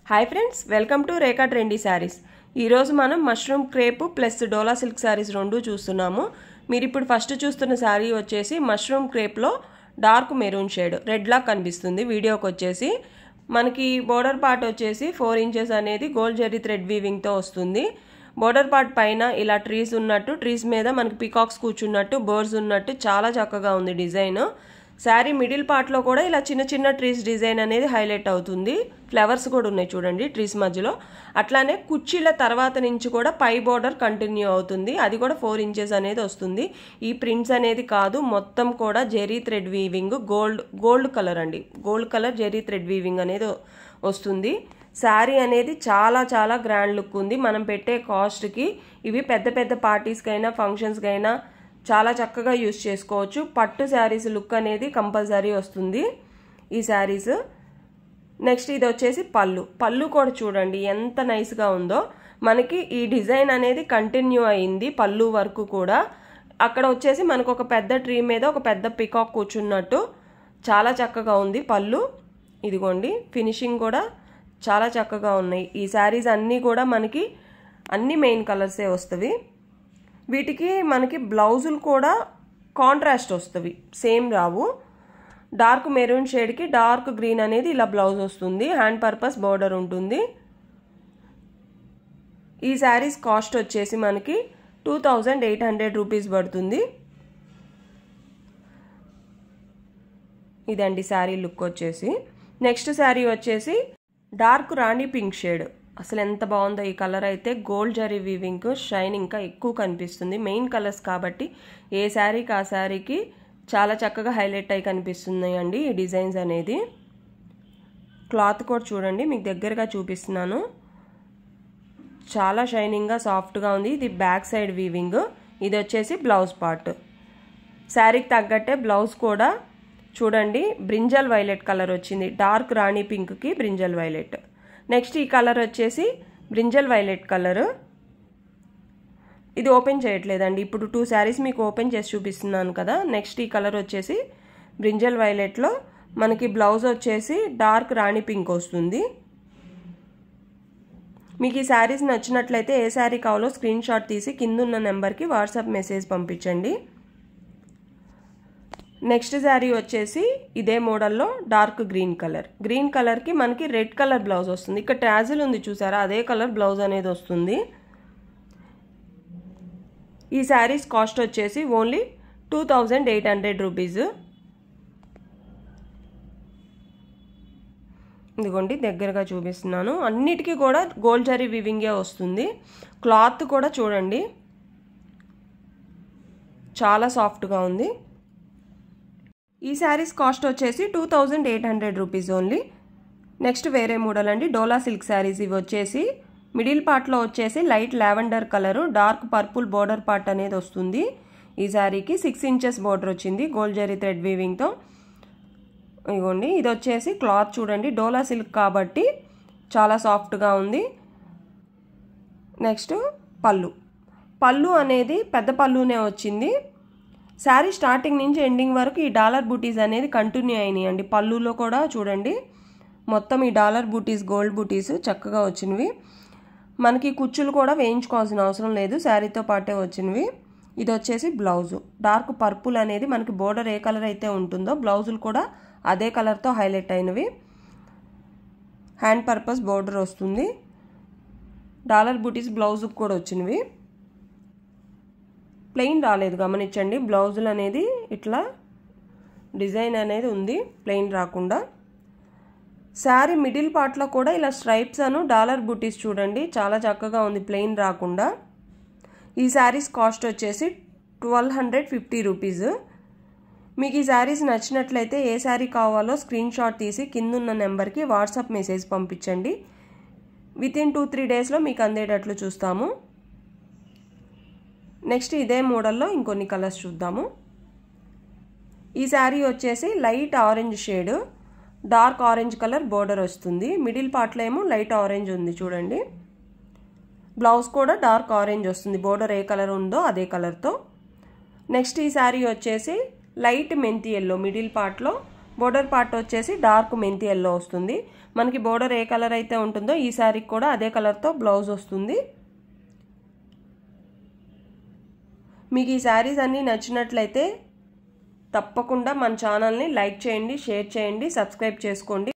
Hi friends, welcome to Rekha trendy saris. ఈరోజు మనం mushroom crepe plus dola silk saris రెండు చూస్తున్నాము. మీరు ఇప్పుడు ఫస్ట్ చూస్తున్న శారీ వచ్చేసి మష్రూమ్ క్రేప్లో డార్క్ మెరూన్ షేడ్ రెడ్ లా కనిపిస్తుంది. వీడియోకి వచ్చేసి మనకి బోర్డర్ పార్ట్ వచ్చేసి 4 ఇంచెస్ అనేది గోల్డ్ జెరీ థ్రెడ్ వీవింగ్తో వస్తుంది. బోర్డర్ పార్ట్ పైన ఇలా ట్రీస్ ఉన్నట్టు, ట్రీస్ మీద మనకి పీకాక్స్ కూర్చున్నట్టు, బర్డ్స్ ఉన్నట్టు చాలా చక్కగా ఉంది డిజైన్. శారీ మిడిల్ పార్ట్లో కూడా ఇలా చిన్న చిన్న ట్రీస్ డిజైన్ అనేది హైలైట్ అవుతుంది. ఫ్లవర్స్ కూడా ఉన్నాయి చూడండి ట్రీస్ మధ్యలో. అట్లానే కుర్చీల తర్వాత నుంచి కూడా పై బోర్డర్ కంటిన్యూ అవుతుంది. అది కూడా 4 ఇంచెస్ అనేది వస్తుంది. ఈ ప్రింట్స్ అనేది కాదు, మొత్తం కూడా zari thread weaving, gold colour అండి, gold colour zari thread weaving అనేది వస్తుంది. శారీ అనేది చాలా చాలా గ్రాండ్ లుక్ ఉంది. మనం పెట్టే కాస్ట్కి ఇవి పెద్ద పెద్ద పార్టీస్కైనా ఫంక్షన్స్కైనా చాలా చక్కగా యూజ్ చేసుకోవచ్చు. పట్టు శారీస్ లుక్ అనేది కంపల్సరీ వస్తుంది ఈ శారీస్. నెక్స్ట్ ఇది వచ్చేసి పళ్ళు కూడా చూడండి ఎంత నైస్గా ఉందో. మనకి ఈ డిజైన్ అనేది కంటిన్యూ అయింది పళ్ళు వరకు కూడా. అక్కడ వచ్చేసి మనకు ఒక పెద్ద ట్రీ మీద ఒక పెద్ద పికాక్ కూర్చున్నట్టు చాలా చక్కగా ఉంది పళ్ళు. ఇదిగోండి ఫినిషింగ్ కూడా చాలా చక్కగా ఉన్నాయి. ఈ శారీస్ అన్నీ కూడా మనకి అన్ని మెయిన్ కలర్సే వస్తవి. వీటికి మనకి బ్లౌజులు కూడా కాంట్రాస్ట్ వస్తవి, సేమ్ రావు. డార్క్ మెరూన్ షేడ్కి డార్క్ గ్రీన్ అనేది ఇలా బ్లౌజ్ వస్తుంది. హ్యాండ్ పర్పస్ బోర్డర్ ఉంటుంది. ఈ శారీస్ కాస్ట్ వచ్చేసి మనకి 2800 రూపీస్ పడుతుంది. ఇదండి శారీ లుక్ వచ్చేసి. నెక్స్ట్ శారీ వచ్చేసి డార్క్ రాణి పింక్ షేడ్. అసలు ఎంత బాగుందో ఈ కలర్ అయితే. గోల్డ్ జరీ వీవింగ్, షైన్ ఇంకా ఎక్కువ కనిపిస్తుంది. మెయిన్ కలర్స్ కాబట్టి ఏ శారీకి ఆ శారీకి చాలా చక్కగా హైలైట్ అయి కనిపిస్తున్నాయి అండి ఈ డిజైన్స్ అనేది. క్లాత్ కూడా చూడండి, మీకు దగ్గరగా చూపిస్తున్నాను. చాలా షైనింగ్గా సాఫ్ట్గా ఉంది. ఇది బ్యాక్ సైడ్ వీవింగ్. ఇది వచ్చేసి బ్లౌజ్ పార్ట్. శారీకి తగ్గట్టే బ్లౌజ్ కూడా చూడండి బ్రింజల్ వైలెట్ కలర్ వచ్చింది. డార్క్ రాణి పింక్కి బ్రింజల్ వైలెట్. నెక్స్ట్ ఈ కలర్ వచ్చేసి బ్రింజల్ వైలెట్ కలర్. ఇది ఓపెన్ చేయట్లేదండి, ఇప్పుడు 2 శారీస్ మీకు ఓపెన్ చేసి చూపిస్తున్నాను కదా. నెక్స్ట్ ఈ కలర్ వచ్చేసి బ్రింజల్ వైలెట్లో మనకి బ్లౌజ్ వచ్చేసి డార్క్ రాణి పింక్ వస్తుంది. మీకు ఈ శారీస్ నచ్చినట్లయితే ఏ శారీ కావాలో స్క్రీన్ షాట్ తీసి కింద ఉన్న నెంబర్కి వాట్సాప్ మెసేజ్ పంపించండి. నెక్స్ట్ శారీ వచ్చేసి ఇదే మోడల్లో డార్క్ గ్రీన్ కలర్. గ్రీన్ కలర్కి మనకి రెడ్ కలర్ బ్లౌజ్ వస్తుంది. ఇక్కడ ట్యాజిల్ ఉంది చూసారా, అదే కలర్ బ్లౌజ్ అనేది వస్తుంది. ఈ శారీస్ కాస్ట్ వచ్చేసి ఓన్లీ 2800 రూపీస్. ఇదిగోండి దగ్గరగా చూపిస్తున్నాను. అన్నిటికీ కూడా గోల్డ్ జరీ వీవింగే వస్తుంది. క్లాత్ కూడా చూడండి చాలా సాఫ్ట్గా ఉంది. ఈ శారీస్ కాస్ట్ వచ్చేసి 2800 రూపీస్ ఓన్లీ. నెక్స్ట్ వేరే మోడల్ అండి, డోలా సిల్క్ శారీస్. ఇవి వచ్చేసి మిడిల్ పార్ట్లో వచ్చేసి light lavender colour, dark purple border part అనేది వస్తుంది. ఈ శారీకి 6 ఇంచెస్ బోర్డర్ వచ్చింది గోల్డ్ జరీ థ్రెడ్ వీవింగ్తో. ఇదిగోండి ఇది వచ్చేసి క్లాత్ చూడండి, డోలా సిల్క్ కాబట్టి చాలా సాఫ్ట్గా ఉంది. నెక్స్ట్ పళ్ళు అనేది పెద్ద పళ్ళునే వచ్చింది. శారీ స్టార్టింగ్ నుంచి ఎండింగ్ వరకు ఈ డాలర్ బూటీస్ అనేది కంటిన్యూ అయినాయి అండి. పళ్ళులో కూడా చూడండి మొత్తం ఈ డాలర్ బూటీస్, గోల్డ్ బూటీస్ చక్కగా వచ్చినవి. మనకి కుచ్చులు కూడా వేయించుకోవాల్సిన అవసరం లేదు, శారీతో పాటే వచ్చినవి. ఇది వచ్చేసి బ్లౌజు. డార్క్ పర్పుల్ అనేది మనకి బోర్డర్ ఏ కలర్ అయితే ఉంటుందో బ్లౌజులు కూడా అదే కలర్తో హైలైట్ అయినవి. హ్యాండ్ పర్పస్ బోర్డర్ వస్తుంది. డాలర్ బూటీస్ బ్లౌజుకి కూడా వచ్చినవి. ప్లెయిన్ రాలేదు గమనించండి, బ్లౌజులు అనేది ఇట్లా డిజైన్ అనేది ఉంది, ప్లెయిన్ రాకుండా. శారీ మిడిల్ పార్ట్లో కూడా ఇలా స్ట్రైప్స్ అను డాలర్ బూటీస్ చూడండి చాలా చక్కగా ఉంది, ప్లెయిన్ రాకుండా. ఈ శారీస్ కాస్ట్ వచ్చేసి 1250 రూపీస్. మీకు ఈ శారీస్ నచ్చినట్లయితే ఏ శారీ కావాలో స్క్రీన్ షాట్ తీసి కిందున్న నెంబర్కి వాట్సాప్ మెసేజ్ పంపించండి. వితిన్ 2-3 డేస్లో మీకు అందేటట్లు చూస్తాము. నెక్స్ట్ ఇదే మోడల్లో ఇంకొన్ని కలర్స్ చూద్దాము. ఈ శారీ వచ్చేసి light orange shade, dark orange colour border వస్తుంది. మిడిల్ పార్ట్లో ఏమో లైట్ ఆరెంజ్ ఉంది చూడండి. బ్లౌజ్ కూడా డార్క్ ఆరెంజ్ వస్తుంది, బోర్డర్ ఏ కలర్ ఉందో అదే కలర్తో. నెక్స్ట్ ఈ శారీ వచ్చేసి లైట్ మెంతి ఎల్లో, మిడిల్ పార్ట్లో బోర్డర్ పార్ట్ వచ్చేసి డార్క్ మెంతి ఎల్లో వస్తుంది. మనకి బోర్డర్ ఏ కలర్ అయితే ఉంటుందో ఈ శారీకి కూడా అదే కలర్తో బ్లౌజ్ వస్తుంది. మీకు ఈ శారీస్ అన్నీ నచ్చినట్లయితే తప్పకుండా మన ఛానల్ని లైక్ చేయండి, షేర్ చేయండి, సబ్స్క్రైబ్ చేసుకోండి.